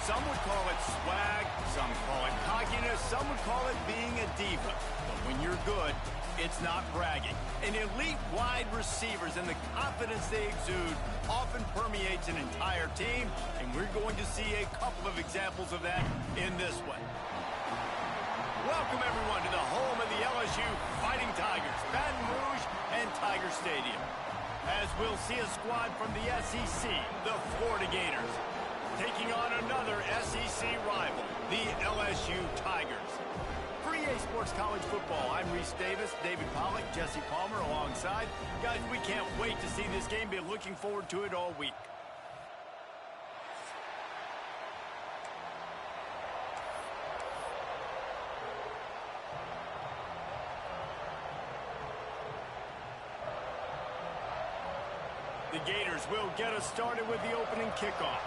Some would call it swag, some call it cockiness, some would call it being a diva. But when you're good, it's not bragging. An elite wide receivers and the confidence they exude often permeates an entire team, and we're going to see a couple of examples of that in this one. Welcome, everyone, to the home of the LSU Fighting Tigers, Baton Rouge and Tiger Stadium. As we'll see a squad from the SEC, the Florida Gators, taking on another SEC rival, the LSU Tigers. For EA Sports College Football, I'm Reese Davis, David Pollack, Jesse Palmer alongside. Guys, we can't wait to see this game. Been looking forward to it all week. The Gators will get us started with the opening kickoff.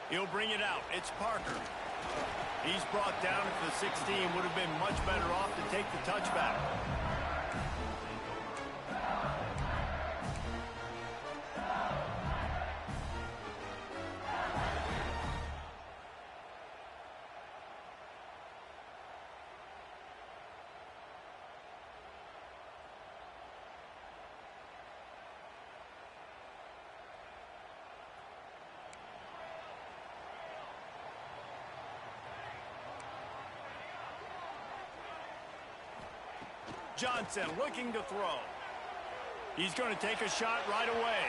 He'll bring it out. It's Parker. He's brought down at the 16. Would have been much better off to take the touchback. Johnson looking to throw. He's going to take a shot right away.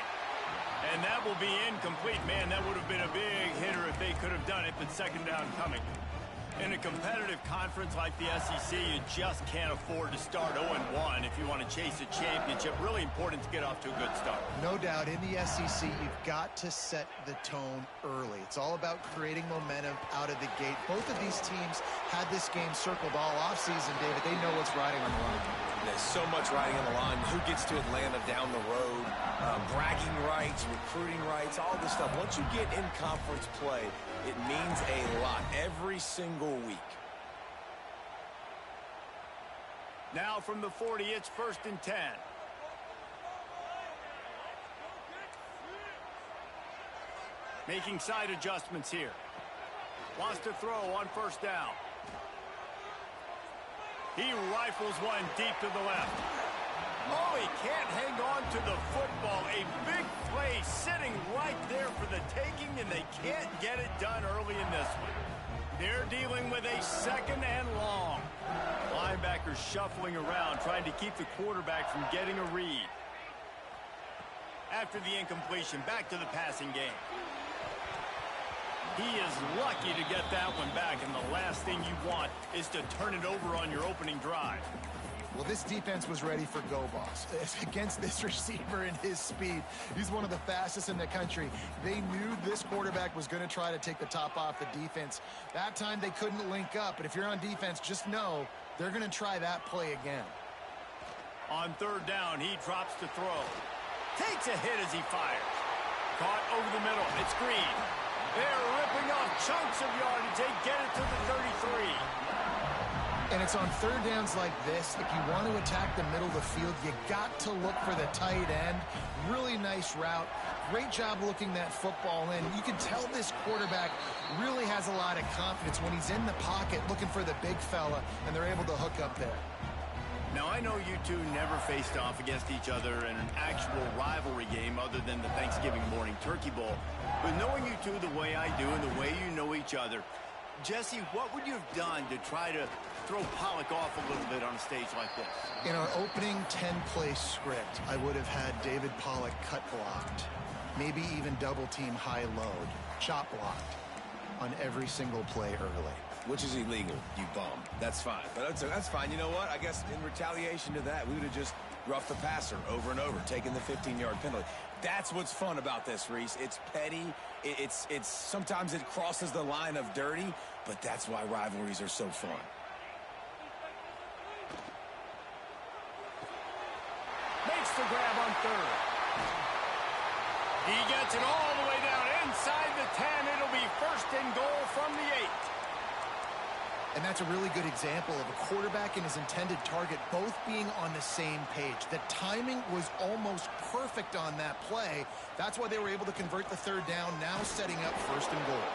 And that will be incomplete. Man, that would have been a big hitter if they could have done it, but second down coming. In a competitive conference like the SEC, you just can't afford to start 0-1 if you want to chase a championship. Really important to get off to a good start. No doubt, in the SEC, you've got to set the tone early. It's all about creating momentum out of the gate. Both of these teams had this game circled all offseason, David. They know what's riding on the line. There's so much riding on the line. Who gets to Atlanta down the road? Bragging rights, recruiting rights, all this stuff. Once you get in conference play, it means a lot every single week. Now from the 40, it's 1st and 10. Making side adjustments here. Wants to throw on 1st down. He rifles one deep to the left. Oh, he can't hang on to the football. A big play sitting right there for the taking, and they can't get it done early in this one. They're dealing with a 2nd and long. Linebackers shuffling around, trying to keep the quarterback from getting a read. After the incompletion, back to the passing game. He is lucky to get that one back, and the last thing you want is to turn it over on your opening drive. Well, this defense was ready for go, boss. Against this receiver and his speed, he's one of the fastest in the country. They knew this quarterback was going to try to take the top off the defense. That time they couldn't link up, but if you're on defense, just know they're going to try that play again. On 3rd down, he drops to throw. Takes a hit as he fires. Caught over the middle. It's Green. They're ripping off chunks of yardage. They get it to the 33. And it's on 3rd downs like this. If you want to attack the middle of the field, you got to look for the tight end. Really nice route. Great job looking that football in. You can tell this quarterback really has a lot of confidence when he's in the pocket looking for the big fella, and they're able to hook up there. Now, I know you two never faced off against each other in an actual rivalry game other than the Thanksgiving morning turkey bowl. But knowing you two the way I do and the way you know each other, Jesse, what would you have done to try to throw Pollack off a little bit on a stage like this? In our opening 10-play script, I would have had David Pollack cut blocked, maybe even double-team high load, chop blocked on every single play early. Which is illegal, you bum. That's fine. But that's fine. You know what? I guess in retaliation to that, we would have just roughed the passer over and over, taking the 15-yard penalty. That's what's fun about this, Reese. It's petty. It's sometimes it crosses the line of dirty, but that's why rivalries are so fun. Makes the grab on 3rd. He gets it all the way down inside the 10. It'll be 1st and goal from the 8. And that's a really good example of a quarterback and his intended target both being on the same page. The timing was almost perfect on that play. That's why they were able to convert the third down, now setting up 1st and goal.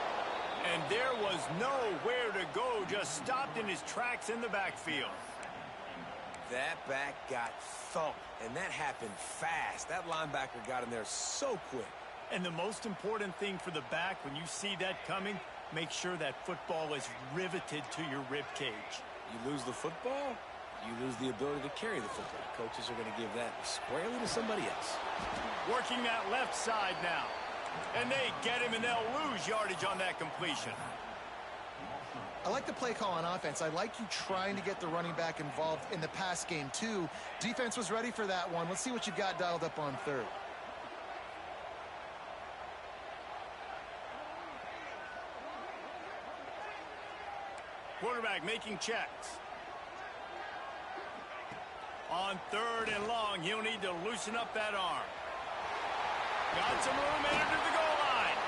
And there was nowhere to go, just stopped in his tracks in the backfield. That back got thumped, and that happened fast. That linebacker got in there so quick. And the most important thing for the back, when you see that coming, make sure that football is riveted to your rib cage. You lose the football, you lose the ability to carry the football. Coaches are going to give that squarely to somebody else. Working that left side now. And they get him, and they'll lose yardage on that completion. I like the play call on offense. I like you trying to get the running back involved in the pass game, too. Defense was ready for that one. Let's see what you've got dialed up on 3rd. Quarterback making checks. On 3rd and long, he'll need to loosen up that arm. Got some room, entered to the goal line.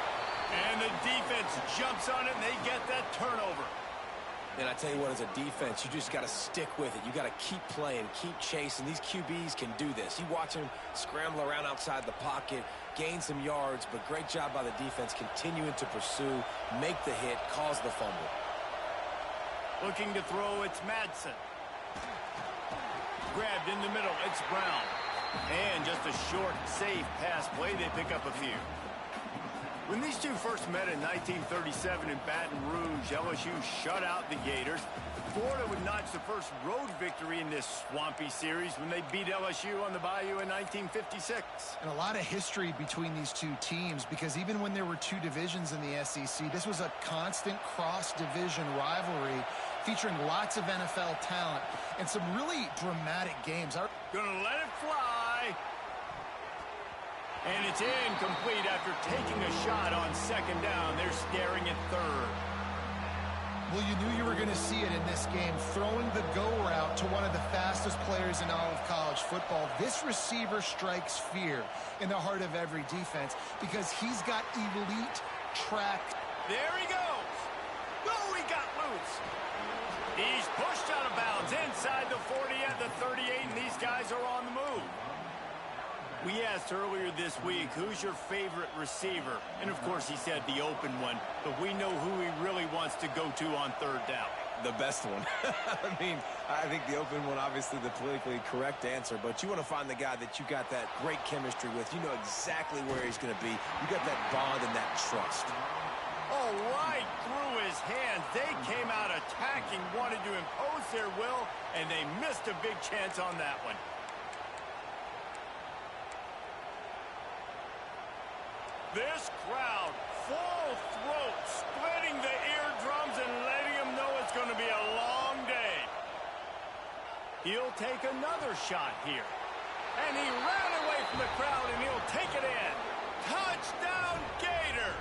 And the defense jumps on it, and they get that turnover. And I tell you what, as a defense, you just got to stick with it. You got to keep playing, keep chasing. These QBs can do this. You watch them scramble around outside the pocket, gain some yards, but great job by the defense continuing to pursue, make the hit, cause the fumble. Looking to throw, it's Madsen. Grabbed in the middle, it's Brown. And just a short, safe pass play, they pick up a few. When these two first met in 1937 in Baton Rouge, LSU shut out the Gators. Florida would notch the first road victory in this swampy series when they beat LSU on the Bayou in 1956. And a lot of history between these two teams, because even when there were two divisions in the SEC, this was a constant cross-division rivalry featuring lots of NFL talent and some really dramatic games. Gonna let it fly. And it's incomplete after taking a shot on 2nd down. They're staring at 3rd. Well, you knew you were going to see it in this game, throwing the go route to one of the fastest players in all of college football. This receiver strikes fear in the heart of every defense because he's got elite track. There he goes. Oh, he got loose. He's pushed out of bounds inside the 40 at the 38, and these guys are on the move. We asked earlier this week, who's your favorite receiver? And, of course, he said the open one. But we know who he really wants to go to on 3rd down. The best one. I mean, I think the open one, obviously the politically correct answer. But you want to find the guy that you got that great chemistry with. You know exactly where he's going to be. You got that bond and that trust. Oh, right through his hands. They came out attacking, wanted to impose their will, and they missed a big chance on that one. This crowd, full throat, splitting the eardrums and letting them know it's going to be a long day. He'll take another shot here. And he ran away from the crowd, and he'll take it in. Touchdown, Gators!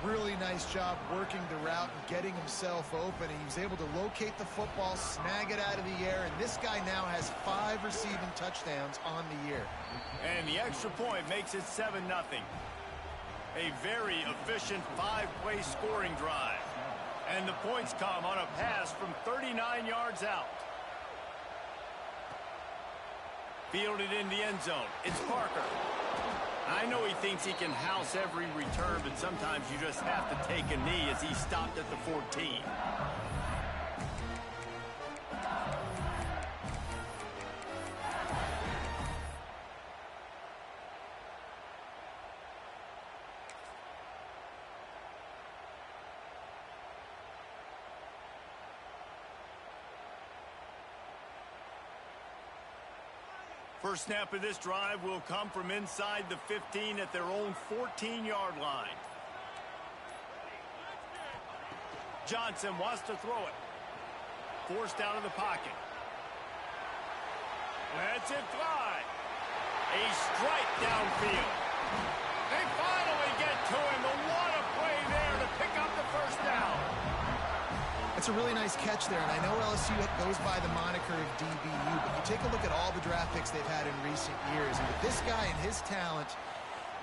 Really nice job working the route and getting himself open. And he was able to locate the football, snag it out of the air, and this guy now has 5 receiving touchdowns on the year. And the extra point makes it 7-0. A very efficient 5-play scoring drive. And the points come on a pass from 39 yards out. Fielded in the end zone. It's Parker. I know he thinks he can house every return, but sometimes you just have to take a knee as he stopped at the 14. First snap of this drive will come from inside the 15 at their own 14-yard line. Johnson wants to throw it. Forced out of the pocket. Lets it fly. A strike downfield. They finally get to him, but what a play there to pick up the first down. It's a really nice catch there, and I know LSU goes by the moniker of DBU, but you take a look at all the draft picks they've had in recent years, and with this guy and his talent,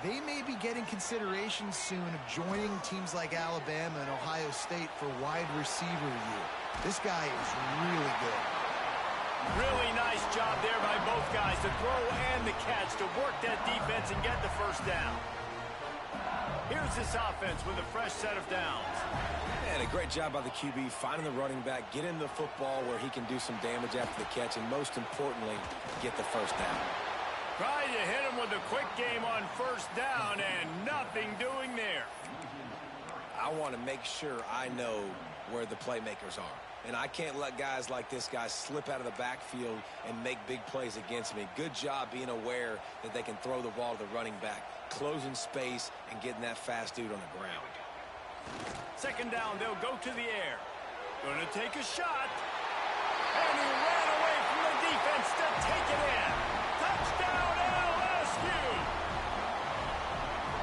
they may be getting consideration soon of joining teams like Alabama and Ohio State for wide receiver year. This guy is really good. Really nice job there by both guys, to throw and the catch, to work that defense and get the first down. Here's this offense with a fresh set of downs. And a great job by the QB finding the running back, getting the football where he can do some damage after the catch, and most importantly, get the first down. Trying to hit him with a quick game on first down, and nothing doing there. I want to make sure I know where the playmakers are. And I can't let guys like this guy slip out of the backfield and make big plays against me. Good job being aware that they can throw the ball to the running back, closing space and getting that fast dude on the ground. Second down, they'll go to the air. Gonna take a shot. And he ran away from the defense to take it in. Touchdown, LSU!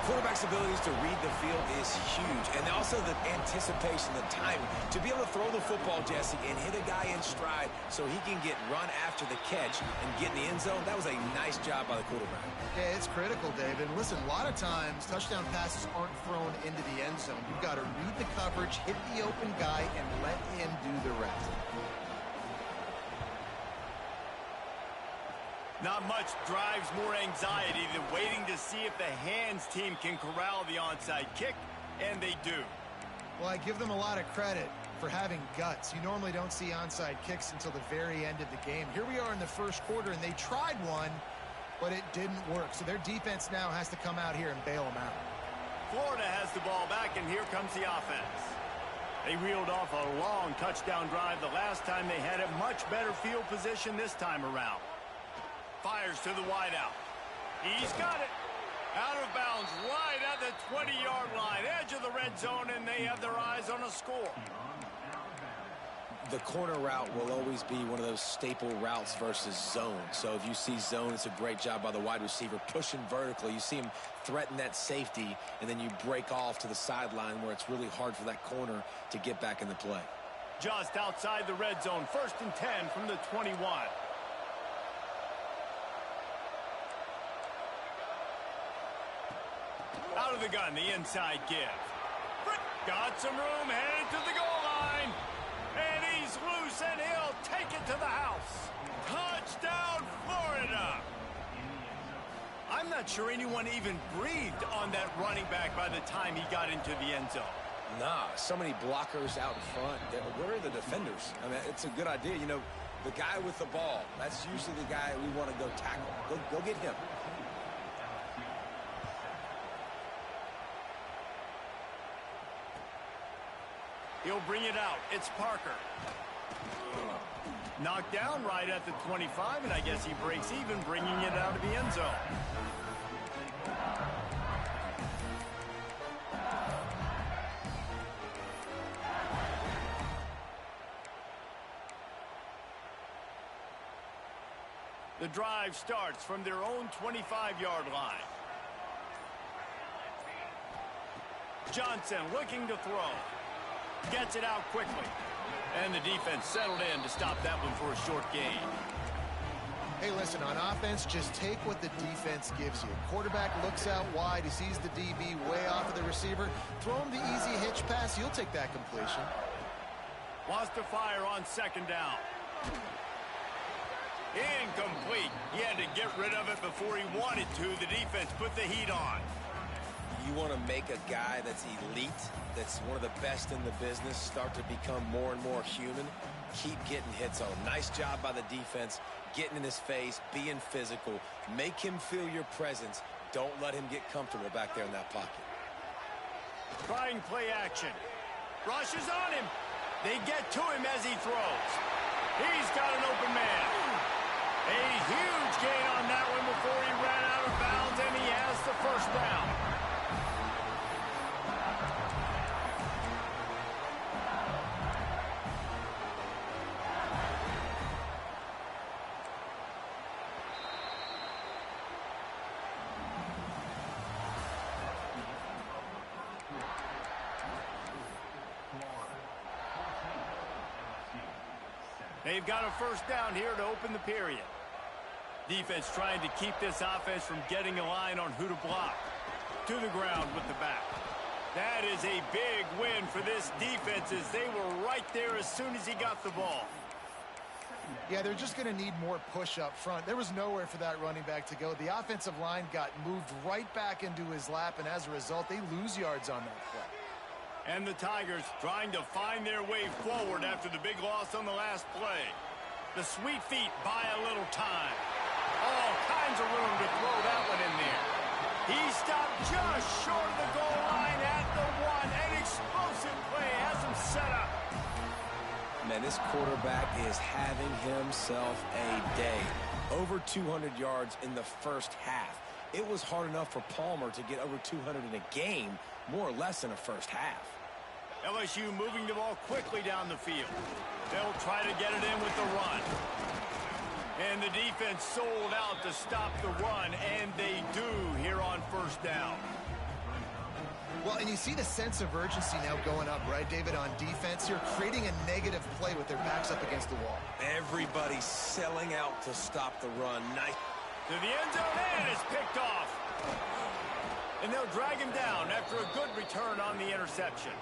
Quarterback's abilities to read the field is huge. And also the anticipation, the timing. To be able to throw the football, Jesse, and hit a guy in stride so he can get run after the catch and get in the end zone, that was a nice job by the quarterback. Yeah, it's critical, David. Listen, a lot of times touchdown passes aren't thrown into the end zone. You've got to read the coverage, hit the open guy, and let him do the rest. Not much drives more anxiety than waiting to see if the hands team can corral the onside kick, and they do. Well, I give them a lot of credit for having guts. You normally don't see onside kicks until the very end of the game. Here we are in the first quarter, and they tried one, but it didn't work. So their defense now has to come out here and bail them out. Florida has the ball back, and here comes the offense. They reeled off a long touchdown drive the last time. They had a much better field position this time around. Fires to the wideout. He's got it. Out of bounds right at the 20-yard line. Edge of the red zone, and they have their eyes on a score. The corner route will always be one of those staple routes versus zone. So if you see zone, it's a great job by the wide receiver pushing vertically. You see him threaten that safety, and then you break off to the sideline where it's really hard for that corner to get back in the play. Just outside the red zone, 1st and 10 from the 21. Out of the gun, the inside give. Got some room, headed to the goal line. And he's loose, and he'll take it to the house. Touchdown, Florida! I'm not sure anyone even breathed on that running back by the time he got into the end zone. Nah, so many blockers out in front. Where are the defenders? I mean, it's a good idea. You know, the guy with the ball, that's usually the guy we want to go tackle. Go get him. He'll bring it out. It's Parker. Knocked down right at the 25, and I guess he breaks even, bringing it out of the end zone. The drive starts from their own 25-yard line. Johnson looking to throw. Gets it out quickly. And the defense settled in to stop that one for a short gain. Hey, listen, on offense, just take what the defense gives you. Quarterback looks out wide. He sees the DB way off of the receiver. Throw him the easy hitch pass. You'll take that completion. Lost to fire on 2nd down. Incomplete. He had to get rid of it before he wanted to. The defense put the heat on. You want to make a guy that's elite, that's one of the best in the business, start to become more and more human, keep getting hits on him. Nice job by the defense, getting in his face, being physical. Make him feel your presence. Don't let him get comfortable back there in that pocket. Trying play action. Rushes on him. They get to him as he throws. He's got an open man. A huge gain on that one before he ran out of bounds, and he has the first down. They've got a first down here to open the period. Defense trying to keep this offense from getting a line on who to block. to the ground with the back. That is a big win for this defense as they were right there as soon as he got the ball. Yeah, they're just going to need more push up front. There was nowhere for that running back to go. The offensive line got moved right back into his lap, and as a result, they lose yards on that play. And the Tigers trying to find their way forward after the big loss on the last play. The sweet feet buy a little time. All kinds of room to throw that one in there. He stopped just short of the goal line at the one. An explosive play has him set up. Man, this quarterback is having himself a day. Over 200 yards in the first half. It was hard enough for Palmer to get over 200 in a game, more or less in a first half. LSU moving the ball quickly down the field. They'll try to get it in with the run. And the defense sold out to stop the run, and they do here on first down. Well, and you see the sense of urgency now going up, right, David, on defense. You're creating a negative play with their backs up against the wall. Everybody's selling out to stop the run. Nice. To the end zone, and it's picked off. And they'll drag him down after a good return on the interception.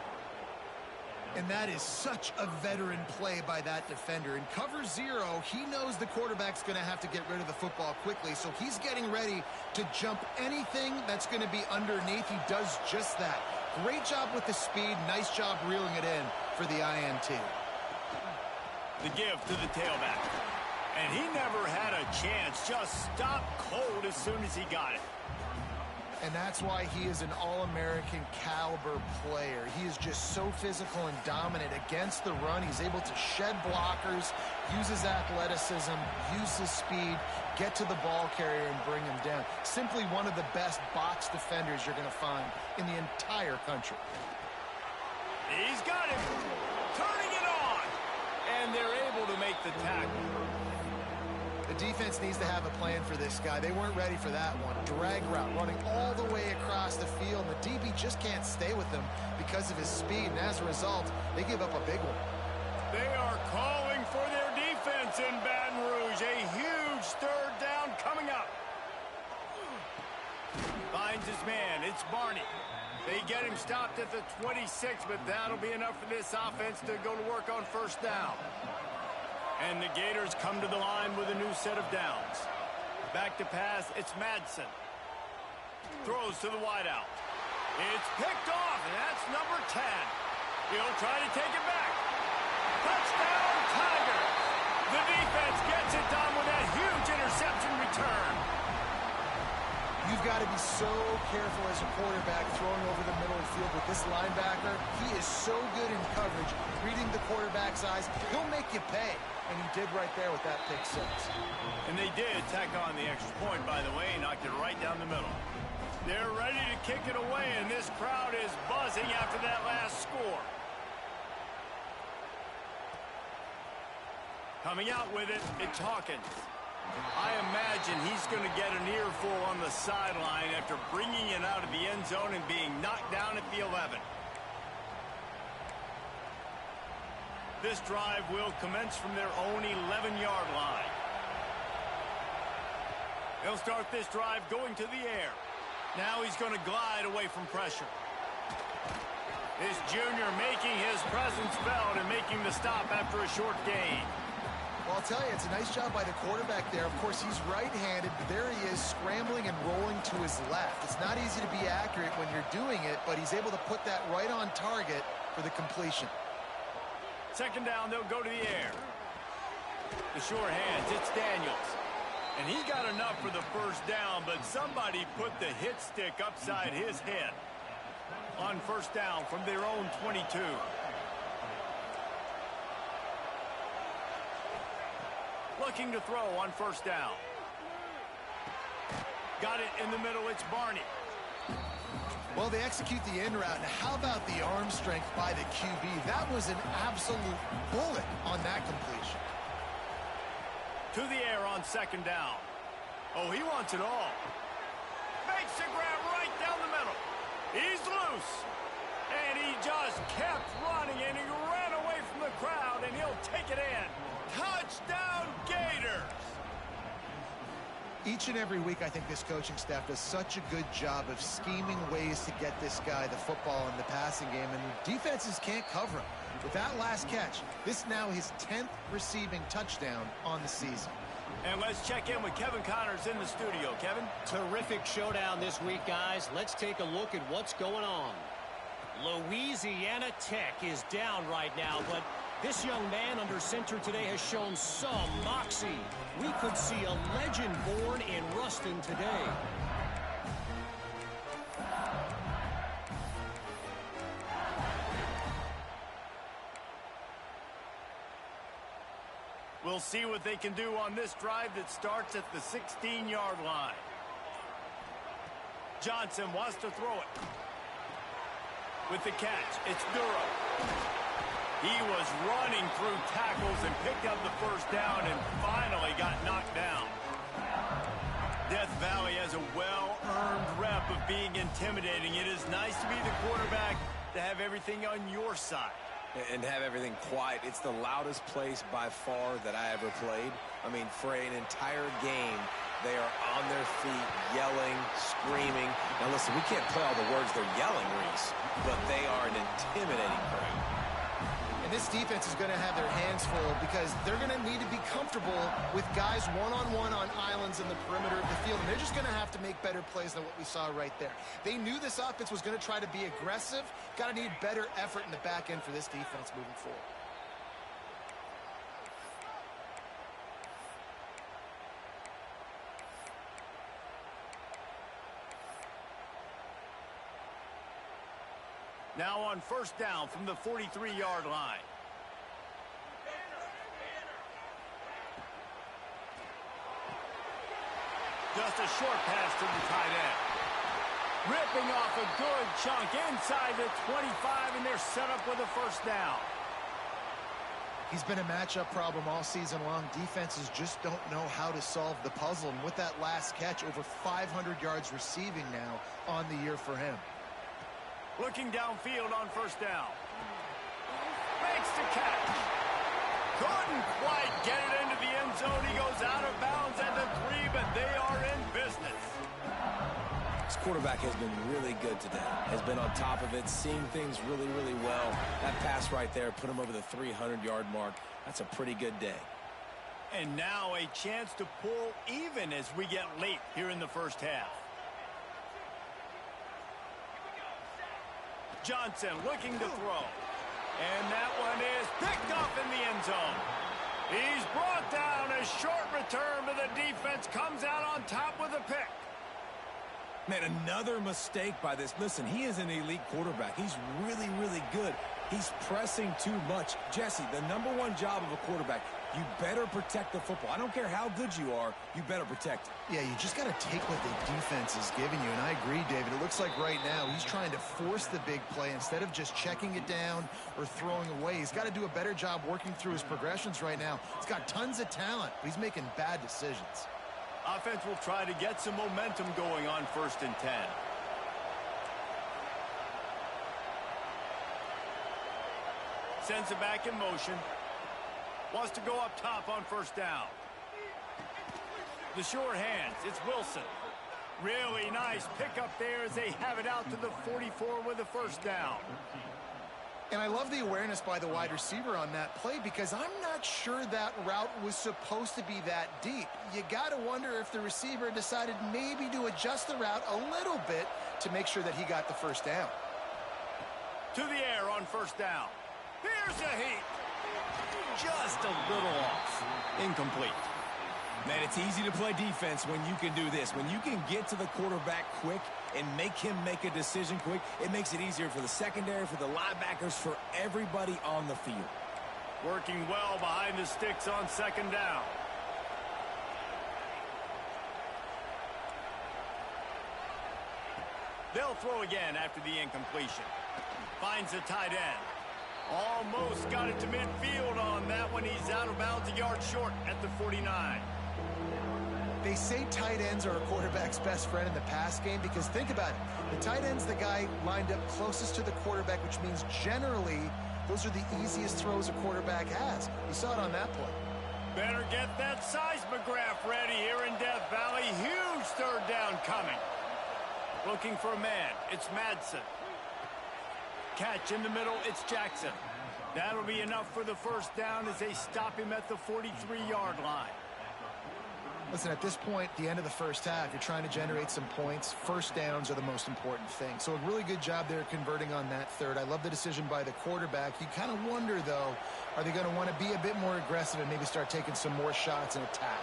And that is such a veteran play by that defender. In cover zero, he knows the quarterback's going to have to get rid of the football quickly, so he's getting ready to jump anything that's going to be underneath. He does just that. Great job with the speed. Nice job reeling it in for the INT. The give to the tailback. And he never had a chance. Just stopped cold as soon as he got it. And that's why he is an All-American caliber player. He is just so physical and dominant against the run. He's able to shed blockers, use his athleticism, use his speed, get to the ball carrier and bring him down. Simply one of the best box defenders you're going to find in the entire country. He's got it. Turning it on. And they're able to make the tackle. The defense needs to have a plan for this guy. They weren't ready for that one. Drag route running all the way across the field. And the DB just can't stay with him because of his speed. And as a result, they give up a big one. They are calling for their defense in Baton Rouge. A huge third down coming up. Finds his man. It's Barney. They get him stopped at the 26, but that'll be enough for this offense to go to work on first down. And the Gators come to the line with a new set of downs. Back to pass, it's Madsen. Throws to the wideout. It's picked off, and that's number 10. He'll try to take it back. Touchdown, Tigers! The defense gets it done with that huge interception return. You've got to be so careful as a quarterback throwing over the middle of the field with this linebacker. He is so good in coverage, reading the quarterback's eyes. He'll make you pay. And he did right there with that pick six. And they did tack on the extra point, by the way, knocked it right down the middle. They're ready to kick it away, and this crowd is buzzing after that last score. Coming out with it, it's Hawkins. I imagine he's going to get an earful on the sideline after bringing it out of the end zone and being knocked down at the 11. This drive will commence from their own 11-yard line. They'll start this drive going to the air. Now he's going to glide away from pressure. This junior making his presence felt and making the stop after a short gain. Well, I'll tell you, it's a nice job by the quarterback there. Of course, he's right-handed, but there he is scrambling and rolling to his left. It's not easy to be accurate when you're doing it, but he's able to put that right on target for the completion. Second down, they'll go to the air. The sure hands, it's Daniels. And he got enough for the first down, but somebody put the hit stick upside his head. On first down from their own 22. Looking to throw on first down. Got it in the middle, it's Barney. Well, they execute the in route. Now, how about the arm strength by the QB? That was an absolute bullet on that completion. To the air on second down. Oh, he wants it all. Makes a grab right down the middle. He's loose. And he just kept running, and he ran away from the crowd, and he'll take it in. Touchdown, Gators! Each and every week, I think this coaching staff does such a good job of scheming ways to get this guy the football in the passing game, and defenses can't cover him. With that last catch, this now his 10th receiving touchdown on the season. And let's check in with Kevin Connors in the studio. Kevin? Terrific showdown this week, guys. Let's take a look at what's going on. Louisiana Tech is down right now, but this young man under center today has shown some moxie. We could see a legend born in Ruston today. We'll see what they can do on this drive that starts at the 16-yard line. Johnson wants to throw it. With the catch, it's Durham. He was running through tackles and picked up the first down and finally got knocked down. Death Valley has a well-earned rep of being intimidating. It is nice to be the quarterback, to have everything on your side. And have everything quiet. It's the loudest place by far that I ever played. I mean, for an entire game, they are on their feet, yelling, screaming. Now, listen, we can't play all the words they're yelling, Reese, but they are an intimidating crowd. And this defense is going to have their hands full because they're going to need to be comfortable with guys one-on-one on islands in the perimeter of the field. And they're just going to have to make better plays than what we saw right there. They knew this offense was going to try to be aggressive. Got to need better effort in the back end for this defense moving forward. Now on first down from the 43-yard line. Just a short pass to the tight end. Ripping off a good chunk inside the 25, and they're set up with a first down. He's been a matchup problem all season long. Defenses just don't know how to solve the puzzle. And with that last catch, over 500 yards receiving now on the year for him. Looking downfield on first down. Makes the catch. Couldn't quite get it into the end zone. He goes out of bounds at the 3, but they are in business. This quarterback has been really good today. Has been on top of it, seeing things really, really well. That pass right there put him over the 300-yard mark. That's a pretty good day. And now a chance to pull even as we get late here in the first half. Johnson looking to throw. And that one is picked off in the end zone. He's brought down. A short return, but the defense comes out on top with a pick. Man, another mistake by this. Listen, he is an elite quarterback. He's really, really good. He's pressing too much. Jesse, the #1 job of a quarterback, you better protect the football. I don't care how good you are, you better protect it. Yeah, you just got to take what the defense is giving you. And I agree, David. It looks like right now he's trying to force the big play instead of just checking it down or throwing away. He's got to do a better job working through his progressions right now. He's got tons of talent, but he's making bad decisions. Offense will try to get some momentum going on 1st and 10. Sends it back in motion. Wants to go up top on first down. The short hands. It's Wilson. Really nice pickup there as they have it out to the 44 with a first down. And I love the awareness by the wide receiver on that play because I'm not sure that route was supposed to be that deep. You got to wonder if the receiver decided maybe to adjust the route a little bit to make sure that he got the first down. To the air on first down. Here's a heat. Just a little off. Incomplete. Man, it's easy to play defense when you can do this. When you can get to the quarterback quick and make him make a decision quick, it makes it easier for the secondary, for the linebackers, for everybody on the field. Working well behind the sticks on second down. They'll throw again after the incompletion. Finds the tight end. Almost got it to midfield on that one. He's out of bounds a yard short at the 49. They say tight ends are a quarterback's best friend in the pass game because think about it. The tight end's the guy lined up closest to the quarterback, which means generally those are the easiest throws a quarterback has. You saw it on that play. Better get that seismograph ready here in Death Valley. Huge third down coming. Looking for a man. It's Madsen. Catch in the middle. It's Jackson. That'll be enough for the first down as they stop him at the 43-yard line. Listen, at this point, the end of the first half, you're trying to generate some points. First downs are the most important thing. So a really good job there converting on that third. I love the decision by the quarterback. You kind of wonder, though, are they going to want to be a bit more aggressive and maybe start taking some more shots and attack?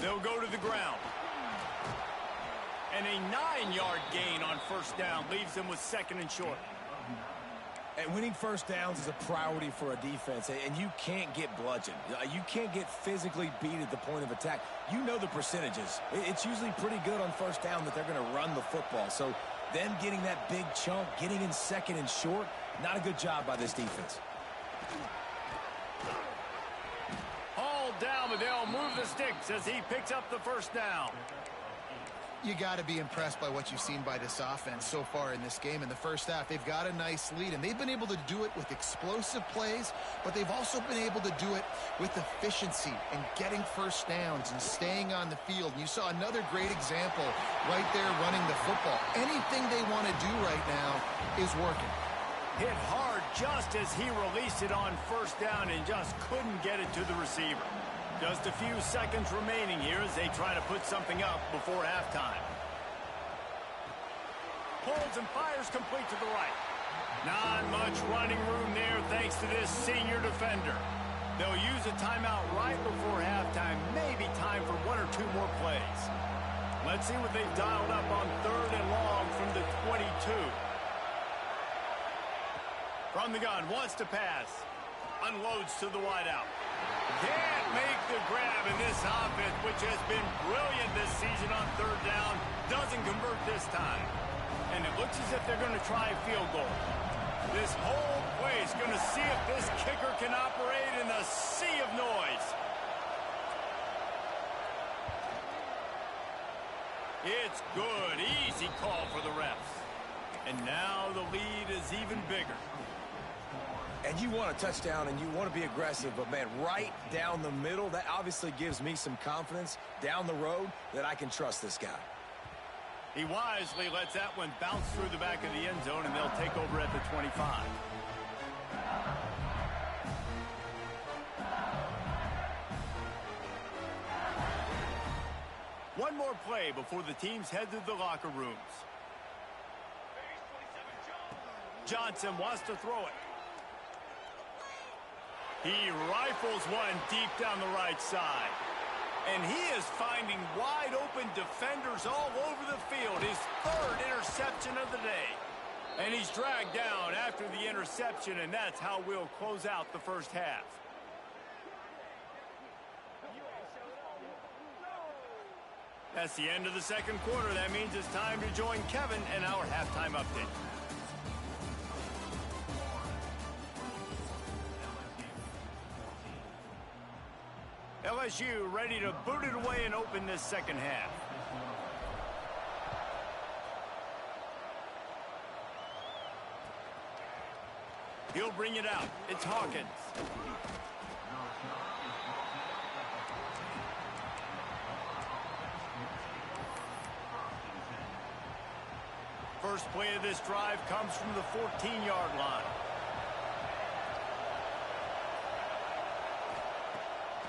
They'll go to the ground. And a 9-yard gain on first down leaves them with second and short. And winning first downs is a priority for a defense, and you can't get bludgeoned. You can't get physically beat at the point of attack. You know the percentages. It's usually pretty good on first down that they're going to run the football. So them getting that big chunk, getting in second and short, not a good job by this defense. Hauled down, but they'll move the sticks as he picks up the first down. You got to be impressed by what you've seen by this offense so far in this game. In the first half, they've got a nice lead, and they've been able to do it with explosive plays, but they've also been able to do it with efficiency and getting first downs and staying on the field. You saw another great example right there running the football. Anything they want to do right now is working. Hit hard just as he released it on first down and just couldn't get it to the receiver. Just a few seconds remaining here as they try to put something up before halftime. Pulls and fires complete to the right. Not much running room there thanks to this senior defender. They'll use a timeout right before halftime. Maybe time for one or two more plays. Let's see what they've dialed up on third and long from the 22. From the gun, wants to pass. Unloads to the wideout. Can't make the grab in this offense, which has been brilliant this season on third down. Doesn't convert this time. And it looks as if they're going to try a field goal. This whole play is going to see if this kicker can operate in the sea of noise. It's good. Easy call for the refs. And now the lead is even bigger. And you want a touchdown and you want to be aggressive, but, man, right down the middle, that obviously gives me some confidence down the road that I can trust this guy. He wisely lets that one bounce through the back of the end zone, and they'll take over at the 25. One more play before the teams head to the locker rooms. Johnson wants to throw it. He rifles one deep down the right side. And he is finding wide open defenders all over the field. His third interception of the day. And he's dragged down after the interception, and that's how we'll close out the first half. That's the end of the second quarter. That means it's time to join Kevin in our halftime update. LSU ready to boot it away and open this second half. He'll bring it out. It's Hawkins. First play of this drive comes from the 14-yard line.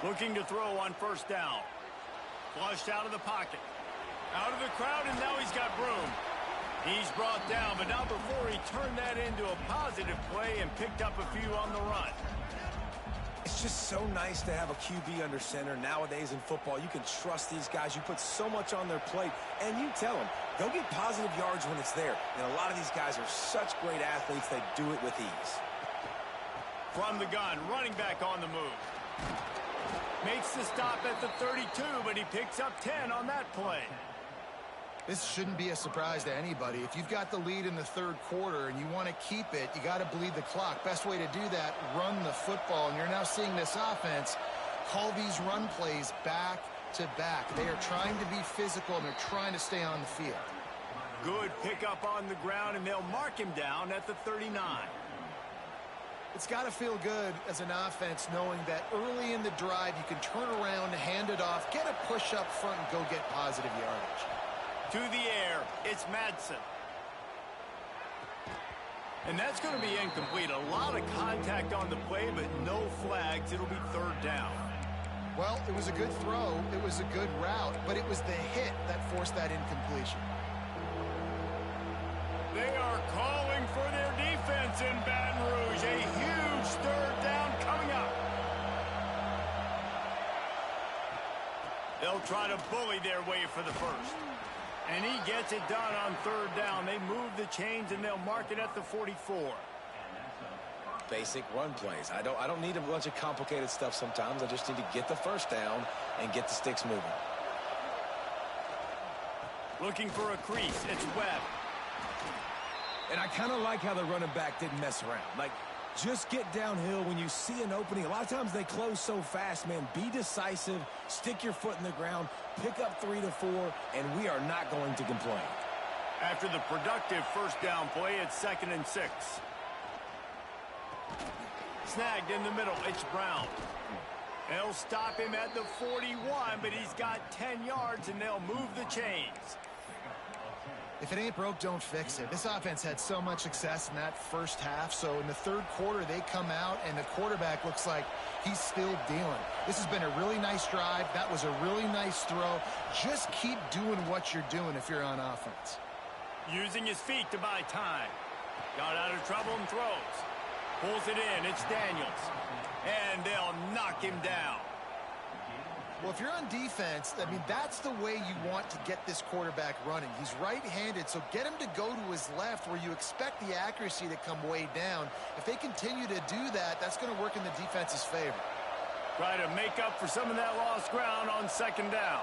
Looking to throw on first down. Flushed out of the pocket. Out of the crowd, and now he's got room. He's brought down, but not before he turned that into a positive play and picked up a few on the run. It's just so nice to have a QB under center nowadays in football. You can trust these guys. You put so much on their plate, and you tell them, go get positive yards when it's there. And a lot of these guys are such great athletes, they do it with ease. From the gun, running back on the move. Makes the stop at the 32, but he picks up 10 on that play. This shouldn't be a surprise to anybody. If you've got the lead in the third quarter and you want to keep it, you got to bleed the clock. Best way to do that, run the football. And you're now seeing this offense call these run plays back to back. They are trying to be physical, and they're trying to stay on the field. Good pickup on the ground, and they'll mark him down at the 39. It's got to feel good as an offense knowing that early in the drive you can turn around, hand it off, get a push up front, and go get positive yardage. To the air, it's Madsen. And that's going to be incomplete. A lot of contact on the play, but no flags. It'll be third down. Well, it was a good throw. It was a good route, but it was the hit that forced that incompletion. They are calling for their defense in Baton Rouge. A huge third down coming up. They'll try to bully their way for the first. And he gets it done on third down. They move the chains, and they'll mark it at the 44. Basic run plays. I don't need a bunch of complicated stuff sometimes. I just need to get the first down and get the sticks moving. Looking for a crease. It's Webb. And I kind of like how the running back didn't mess around. Like, just get downhill when you see an opening. A lot of times they close so fast, man. Be decisive, stick your foot in the ground, pick up 3 to 4, and we are not going to complain. After the productive first down play, it's 2nd and 6. Snagged in the middle, it's Brown. They'll stop him at the 41, but he's got 10 yards, and they'll move the chains. If it ain't broke, don't fix it. This offense had so much success in that first half, so in the third quarter, they come out, and the quarterback looks like he's still dealing. This has been a really nice drive. That was a really nice throw. Just keep doing what you're doing if you're on offense. Using his feet to buy time. Got out of trouble and throws. Pulls it in. It's Daniels. And they'll knock him down. Well, if you're on defense, I mean, that's the way you want to get this quarterback running. He's right-handed, so get him to go to his left where you expect the accuracy to come way down. If they continue to do that, that's going to work in the defense's favor. Try to make up for some of that lost ground on 2nd down.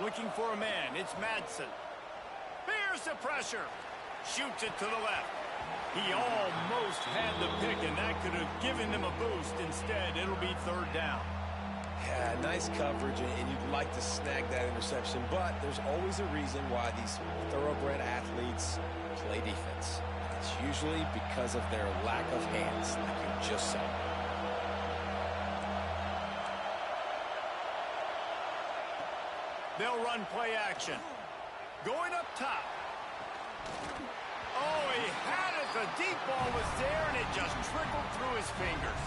Looking for a man. It's Madsen. Here's the pressure. Shoots it to the left. He almost had the pick, and that could have given them a boost. Instead, it'll be third down. Yeah, nice coverage, and you'd like to snag that interception, but there's always a reason why these thoroughbred athletes play defense. It's usually because of their lack of hands, like you just saw. They'll run play action. Going up top. Oh, he had it. The deep ball was there, and it just trickled through his fingers.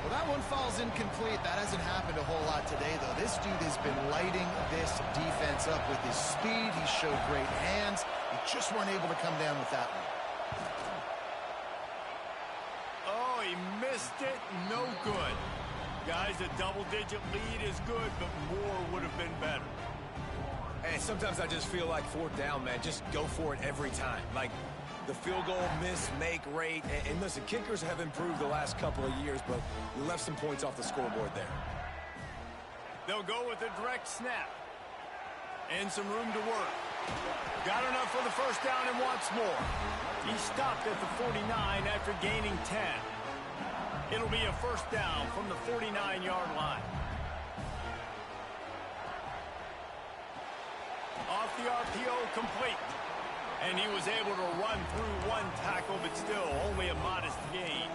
Well, that one falls incomplete. That hasn't happened a whole lot today, though. This dude has been lighting this defense up with his speed. He showed great hands. He just weren't able to come down with that one. Oh, he missed it. No good. Guys, a double-digit lead is good, but more would have been better. And sometimes I just feel like fourth down, man. Just go for it every time. Like the field goal miss, make rate. And listen, kickers have improved the last couple of years, but we left some points off the scoreboard there. They'll go with a direct snap. And some room to work. Got enough for the first down and wants more. He stopped at the 49 after gaining 10. It'll be a first down from the 49-yard line. Off the RPO, complete. And he was able to run through one tackle, but still only a modest gain.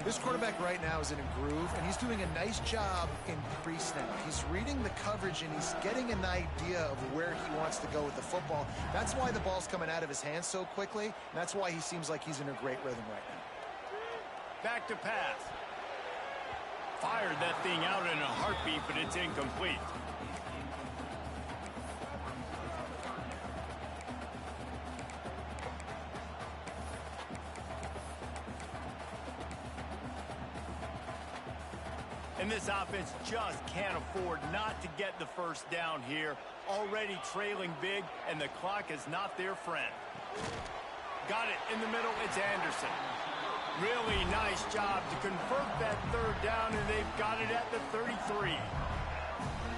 This quarterback right now is in a groove, and he's doing a nice job in pre-snap. He's reading the coverage, and he's getting an idea of where he wants to go with the football. That's why the ball's coming out of his hands so quickly, and that's why he seems like he's in a great rhythm right now. Back to pass. Fired that thing out in a heartbeat, but it's incomplete. And this offense just can't afford not to get the first down here. Already trailing big, and the clock is not their friend. Got it in the middle, it's Anderson. Really nice job to convert that third down, and they've got it at the 33.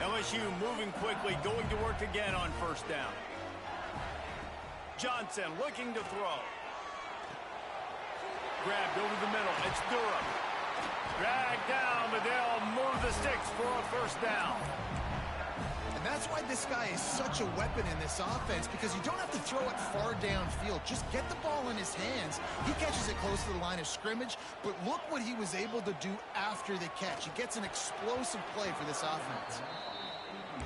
LSU moving quickly, going to work again on first down. Johnson looking to throw. Grabbed over the middle, it's Durham. Dragged down, but they'll move the sticks for a first down. And that's why this guy is such a weapon in this offense, because you don't have to throw it far downfield. Just get the ball in his hands. He catches it close to the line of scrimmage, but look what he was able to do after the catch. He gets an explosive play for this offense.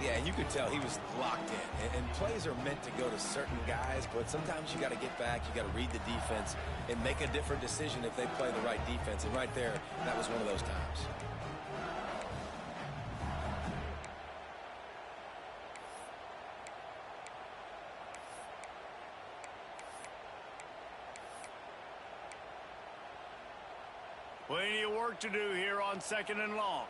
Yeah, and you could tell he was locked in. And plays are meant to go to certain guys, but sometimes you got to get back, you got to read the defense, and make a different decision if they play the right defense. And right there, that was one of those times. Plenty of work to do here on 2nd and long.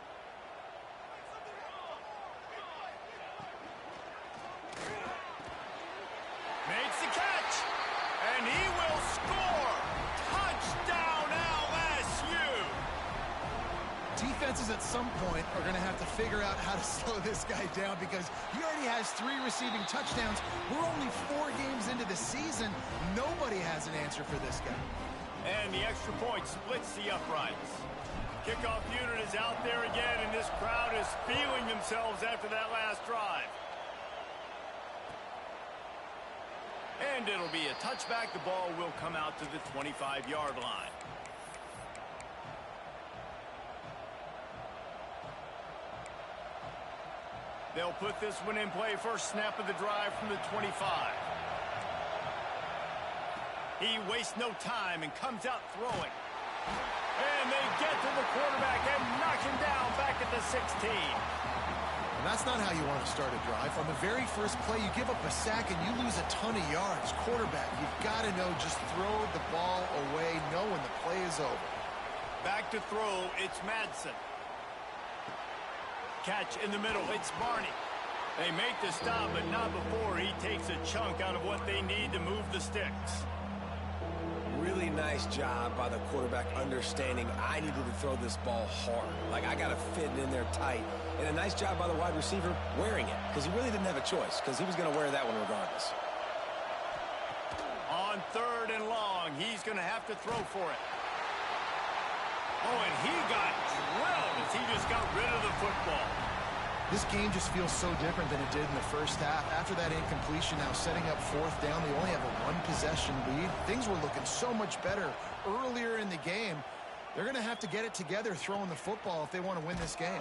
Makes the catch, and he will score. Touchdown, LSU. Defenses at some point are going to have to figure out how to slow this guy down, because he already has 3 receiving touchdowns. We're only 4 games into the season. Nobody has an answer for this guy. And the extra point splits the uprights. Kickoff unit is out there again, and this crowd is feeling themselves after that last drive. And it'll be a touchback. The ball will come out to the 25-yard line. They'll put this one in play. First snap of the drive from the 25. He wastes no time and comes out throwing. And they get to the quarterback and knock him down back at the 16. And that's not how you want to start a drive. On the very first play, you give up a sack and you lose a ton of yards. Quarterback, you've got to know, just throw the ball away, know when the play is over. Back to throw, it's Madsen. Catch in the middle, it's Barney. They make the stop, but not before he takes a chunk out of what they need to move the sticks. Really nice job by the quarterback understanding I needed to throw this ball hard. Like, I got to fit it in there tight. And a nice job by the wide receiver wearing it, because he really didn't have a choice, because he was going to wear that one regardless. On 3rd and long, he's going to have to throw for it. Oh, and he got drilled as he just got rid of the football. This game just feels so different than it did in the first half. After that incompletion, now setting up 4th down, they only have a 1-possession lead. Things were looking so much better earlier in the game. They're going to have to get it together throwing the football if they want to win this game.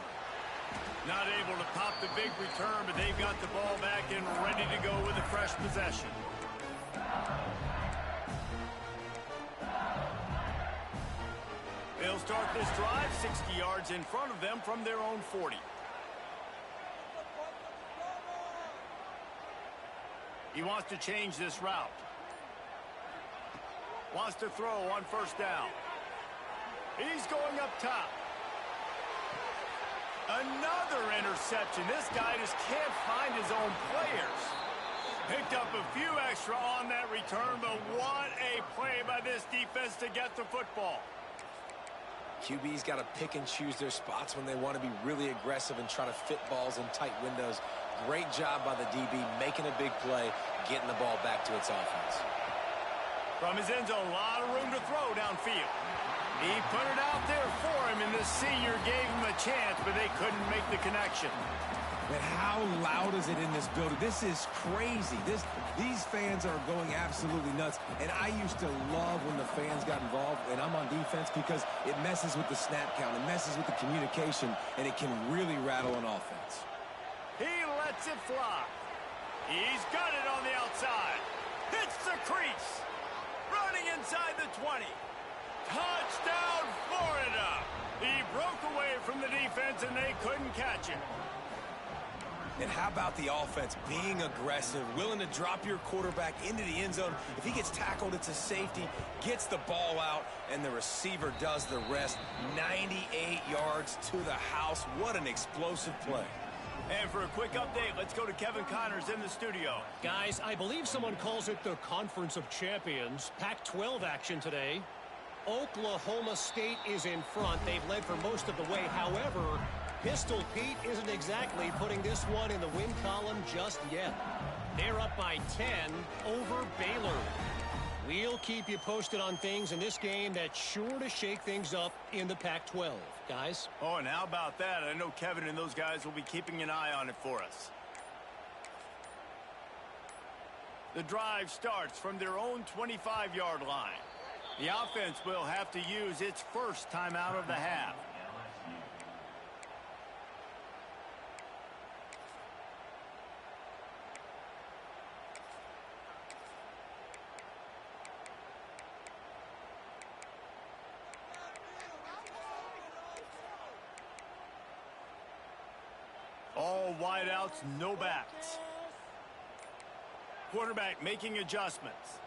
Not able to pop the big return, but they've got the ball back and ready to go with a fresh possession. They'll start this drive 60 yards in front of them from their own 40. He wants to change this route. Wants to throw on 1st down. He's going up top. Another interception. This guy just can't find his own players. Picked up a few extra on that return, but what a play by this defense to get the football. QB's got to pick and choose their spots when they want to be really aggressive and try to fit balls in tight windows. Great job by the DB making a big play, getting the ball back to its offense. From his end zone, a lot of room to throw downfield. He put it out there for him, and the senior gave him a chance, but they couldn't make the connection. But how loud is it in this building? This is crazy. These fans are going absolutely nuts. And I used to love when the fans got involved, and I'm on defense, because it messes with the snap count, it messes with the communication, and it can really rattle an offense. He lets it fly. He's got it on the outside. Hits the crease. Running inside the 20. Touchdown, Florida. He broke away from the defense, and they couldn't catch it. And how about the offense being aggressive, willing to drop your quarterback into the end zone? If he gets tackled, it's a safety, gets the ball out, and the receiver does the rest. 98 yards to the house. What an explosive play. And for a quick update, let's go to Kevin Connors in the studio. Guys, I believe someone calls it the Conference of Champions. Pac-12 action today. Oklahoma State is in front. They've led for most of the way. However, Pistol Pete isn't exactly putting this one in the win column just yet. They're up by 10 over Baylor. We'll keep you posted on things in this game that's sure to shake things up in the Pac-12. Guys? Oh, and how about that? I know Kevin and those guys will be keeping an eye on it for us. The drive starts from their own 25-yard line. The offense will have to use its first timeout of the half. All wideouts, no backs. Quarterback making adjustments.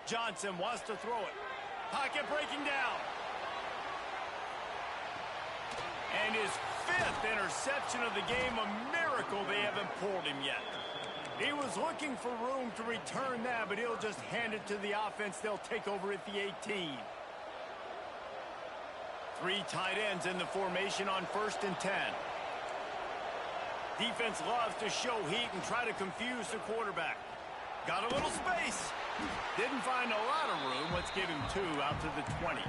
Johnson wants to throw it. Pocket breaking down. And his 5th interception of the game, a miracle they haven't pulled him yet. He was looking for room to return that, but he'll just hand it to the offense. They'll take over at the 18. 3 tight ends in the formation on 1st and 10. Defense loves to show heat and try to confuse the quarterback. Got a little space. Didn't find a lot of room. Let's give him 2 out to the 20.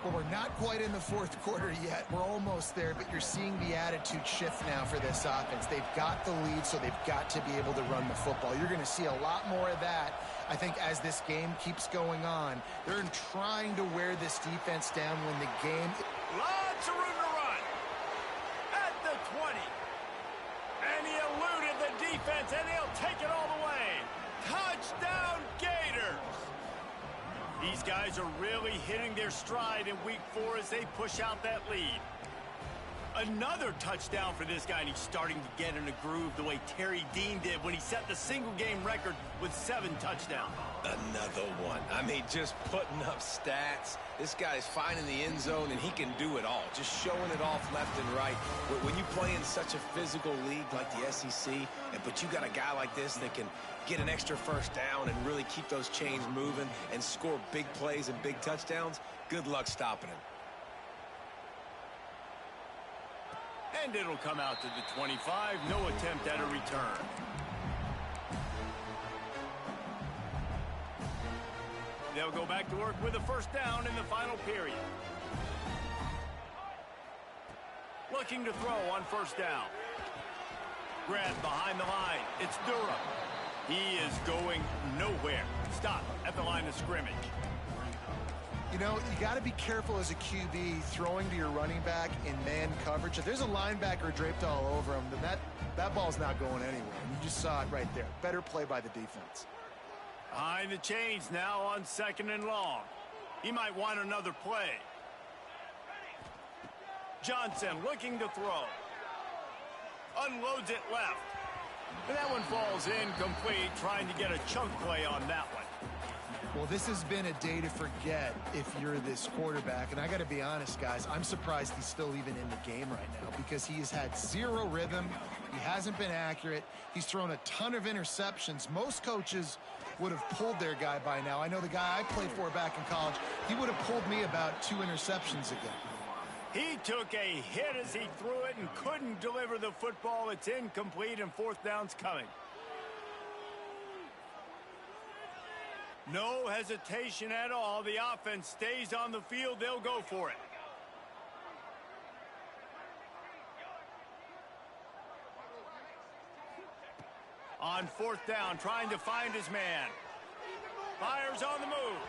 Well, we're not quite in the 4th quarter yet. We're almost there, but you're seeing the attitude shift now for this offense. They've got the lead, so they've got to be able to run the football. You're going to see a lot more of that, I think, as this game keeps going on. They're trying to wear this defense down when the game... Lots of room to run. At the 20. And he eluded the defense, and he'll take it all the way. Touchdown, Gators! These guys are really hitting their stride in week 4 as they push out that lead. Another touchdown for this guy, and he's starting to get in a groove the way Terry Dean did when he set the single-game record with 7 touchdowns. Another one. I mean, just putting up stats. This guy's finding the end zone, and he can do it all. Just showing it off left and right. But when you play in such a physical league like the SEC, but you got a guy like this that can get an extra first down and really keep those chains moving and score big plays and big touchdowns, good luck stopping him. And it'll come out to the 25. No attempt at a return. They'll go back to work with a first down in the final period. Looking to throw on first down. Grab behind the line. It's Durham. He is going nowhere. Stop at the line of scrimmage. You know, you got to be careful as a QB throwing to your running back in man coverage. If there's a linebacker draped all over him, then that ball's not going anywhere. You just saw it right there. Better play by the defense. Behind the chains now on 2nd and long. He might want another play. Johnson looking to throw. Unloads it left. And that one falls incomplete, trying to get a chunk play on that one. Well, this has been a day to forget if you're this quarterback. And I got to be honest, guys, I'm surprised he's still even in the game right now because he has had 0 rhythm. He hasn't been accurate. He's thrown a ton of interceptions. Most coaches would have pulled their guy by now. I know the guy I played for back in college, he would have pulled me about 2 interceptions ago. He took a hit as he threw it and couldn't deliver the football. It's incomplete and 4th down's coming. No hesitation at all. The offense stays on the field. They'll go for it. On 4th down, trying to find his man. Fires on the move.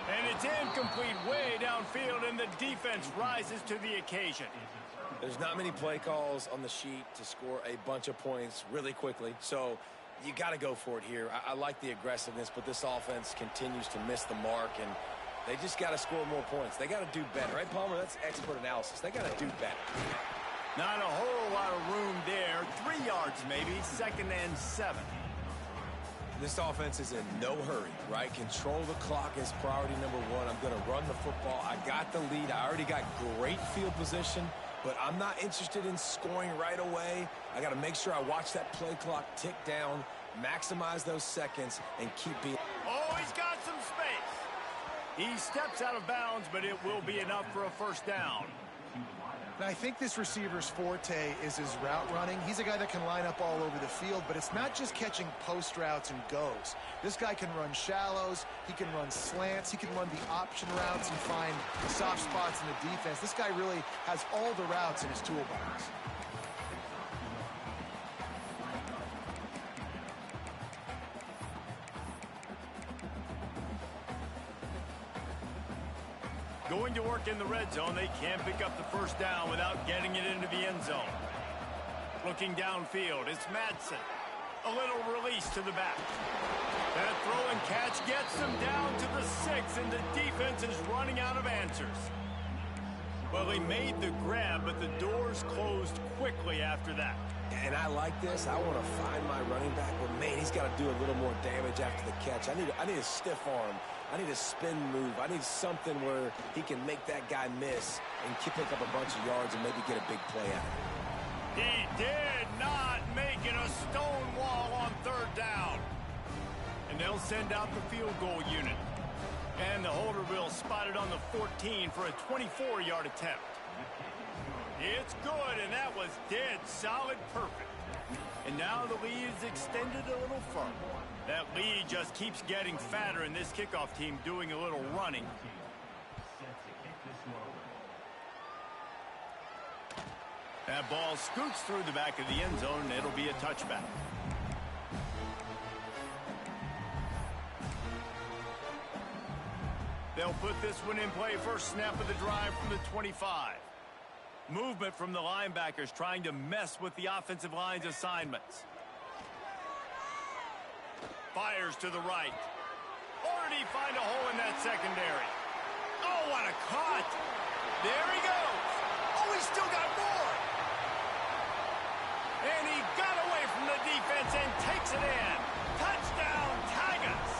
And it's incomplete way downfield, and the defense rises to the occasion. There's not many play calls on the sheet to score a bunch of points really quickly, so you got to go for it here. I like the aggressiveness, but this offense continues to miss the mark, and they just got to score more points. They got to do better, right, Palmer? That's expert analysis. They got to do better. Not a whole lot of room there. 3 yards maybe, 2nd and 7. This offense is in no hurry, right? Control the clock is priority number 1. I'm going to run the football. I got the lead. I already got great field position, but I'm not interested in scoring right away. I got to make sure I watch that play clock tick down, maximize those seconds, and keep being... Oh, he's got some space. He steps out of bounds, but it will be enough for a first down. And I think this receiver's forte is his route running. He's a guy that can line up all over the field, but it's not just catching post routes and goes. This guy can run shallows, he can run slants, he can run the option routes and find soft spots in the defense. This guy really has all the routes in his toolbox. Going to work in the red zone, they can't pick up the first down without getting it into the end zone. Looking downfield, it's Madsen. A little release to the back. That throw and catch gets them down to the 6, and the defense is running out of answers. Well, he made the grab, but the doors closed quickly after that. And I like this. I want to find my running back, but man, he's got to do a little more damage after the catch. I need a stiff arm. I need a spin move. I need something where he can make that guy miss and pick up a bunch of yards and maybe get a big play out of it. He did not make it a stone wall on third down. And they'll send out the field goal unit. And the holder will spot it on the 14 for a 24-yard attempt. It's good, and that was dead solid perfect. And now the lead is extended a little further. That lead just keeps getting fatter, and this kickoff team doing a little running. That ball scoots through the back of the end zone, and it'll be a touchback. They'll put this one in play first snap of the drive from the 25. Movement from the linebackers trying to mess with the offensive line's assignments. Fires to the right. Or did he find a hole in that secondary? Oh, what a cut! There he goes! Oh, he's still got more! And he got away from the defense and takes it in. Touchdown, Tigers!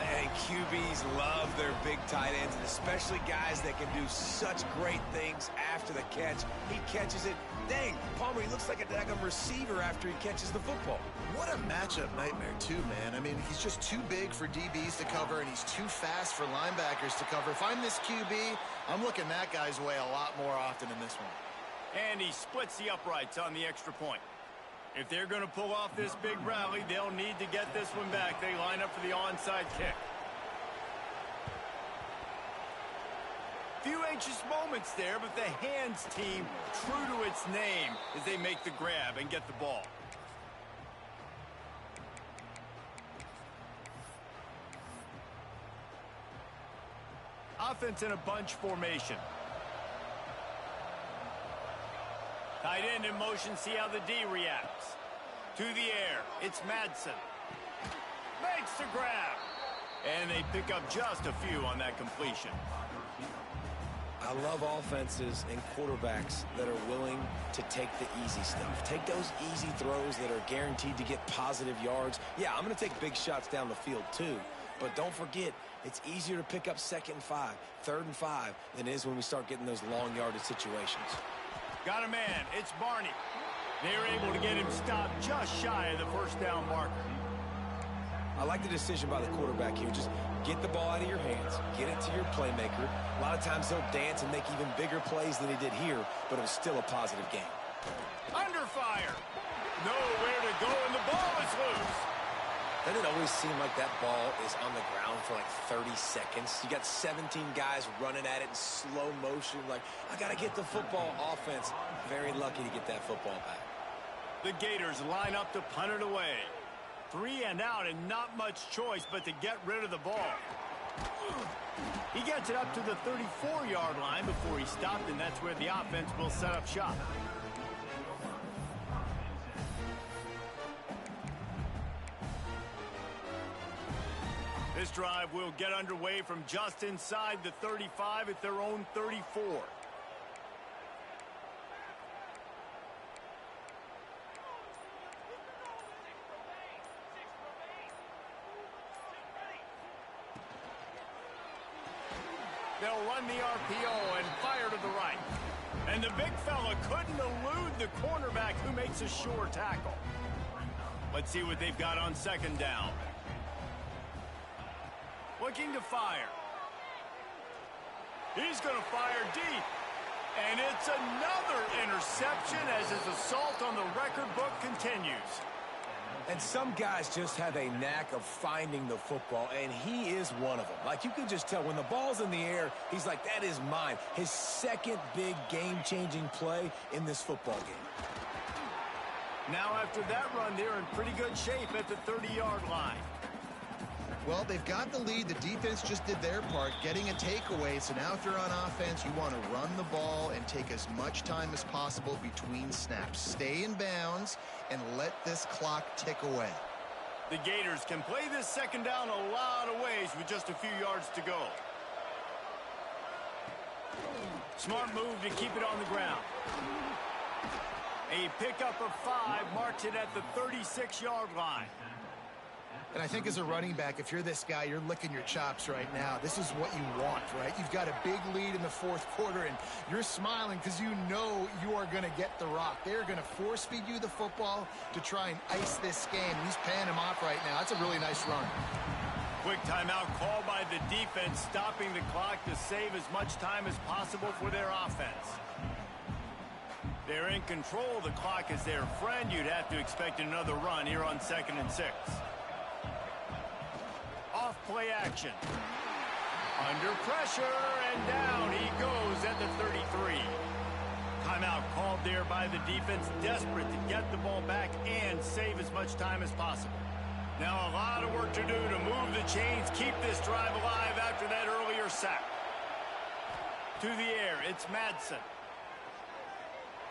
And QBs love their big tight ends, and especially guys that can do such great things after the catch. He catches it. Dang, Palmer, he looks like a daggum receiver after he catches the football. What a matchup nightmare, too, man. I mean, he's just too big for DBs to cover, and he's too fast for linebackers to cover. If I'm this QB, I'm looking that guy's way a lot more often in this one. And he splits the uprights on the extra point. If they're going to pull off this big rally, they'll need to get this one back. They line up for the onside kick. Few anxious moments there, but the hands team, true to its name, as they make the grab and get the ball. Offense in a bunch formation. Tight end in motion, see how the D reacts. To the air, it's Madsen. Makes the grab. And they pick up just a few on that completion. I love offenses and quarterbacks that are willing to take the easy stuff. Take those easy throws that are guaranteed to get positive yards. Yeah, I'm going to take big shots down the field too. But don't forget, it's easier to pick up 2nd and 5, 3rd and 5 than it is when we start getting those long yardage situations. Got a man. It's Barney. They're able to get him stopped just shy of the first down marker. I like the decision by the quarterback here. Just get the ball out of your hands, get it to your playmaker. A lot of times he'll dance and make even bigger plays than he did here, but it was still a positive game. Under fire. Nowhere to go, and the ball is loose. Doesn't it always seem like that ball is on the ground for like 30 seconds? You got 17 guys running at it in slow motion. Like, I got to get the football. Offense, very lucky to get that football back. The Gators line up to punt it away. 3 and out, and not much choice but to get rid of the ball. He gets it up to the 34-yard line before he stopped, and that's where the offense will set up shop. This drive will get underway from just inside the 35 at their own 34. They'll run the RPO and fire to the right. And the big fella couldn't elude the cornerback who makes a sure tackle. Let's see what they've got on 2nd down. Looking to fire. He's going to fire deep. And it's another interception as his assault on the record book continues. And some guys just have a knack of finding the football, and he is one of them. Like, you can just tell when the ball's in the air, he's like, that is mine. His second big game-changing play in this football game. Now after that run, they're in pretty good shape at the 30-yard line. Well, they've got the lead. The defense just did their part, getting a takeaway. So now if you're on offense, you want to run the ball and take as much time as possible between snaps. Stay in bounds and let this clock tick away. The Gators can play this second down a lot of ways with just a few yards to go. Smart move to keep it on the ground. A pickup of 5 marks it at the 36-yard line. And I think as a running back, if you're this guy, you're licking your chops right now. This is what you want, right? You've got a big lead in the fourth quarter, and you're smiling because you know you are going to get the rock. They're going to force-feed you the football to try and ice this game. He's paying him off right now. That's a really nice run. Quick timeout called by the defense, stopping the clock to save as much time as possible for their offense. They're in control of the clock as their friend. You'd have to expect another run here on 2nd and 6. Off play action. Under pressure, and down he goes at the 33. Timeout called there by the defense, desperate to get the ball back and save as much time as possible. Now a lot of work to do to move the chains, keep this drive alive after that earlier sack. To the air, it's Madsen.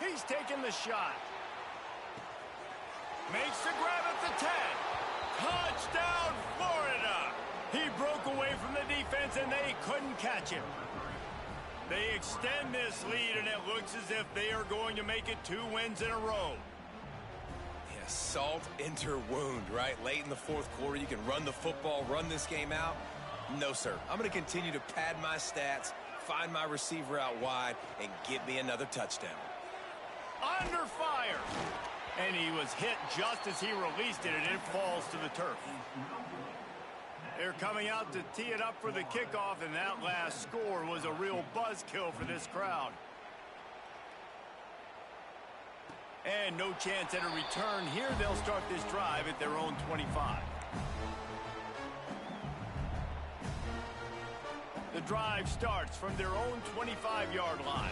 He's taking the shot. Makes the grab at the 10. Touchdown, Florida! He broke away from the defense, and they couldn't catch him. They extend this lead, and it looks as if they are going to make it 2 wins in a row. Yeah, salt enter wound, right? Late in the fourth quarter, you can run the football, run this game out. No, sir. I'm going to continue to pad my stats, find my receiver out wide, and get me another touchdown. Under fire. And he was hit just as he released it, and it falls to the turf. They're coming out to tee it up for the kickoff, and that last score was a real buzzkill for this crowd. And no chance at a return here. They'll start this drive at their own 25. The drive starts from their own 25-yard line.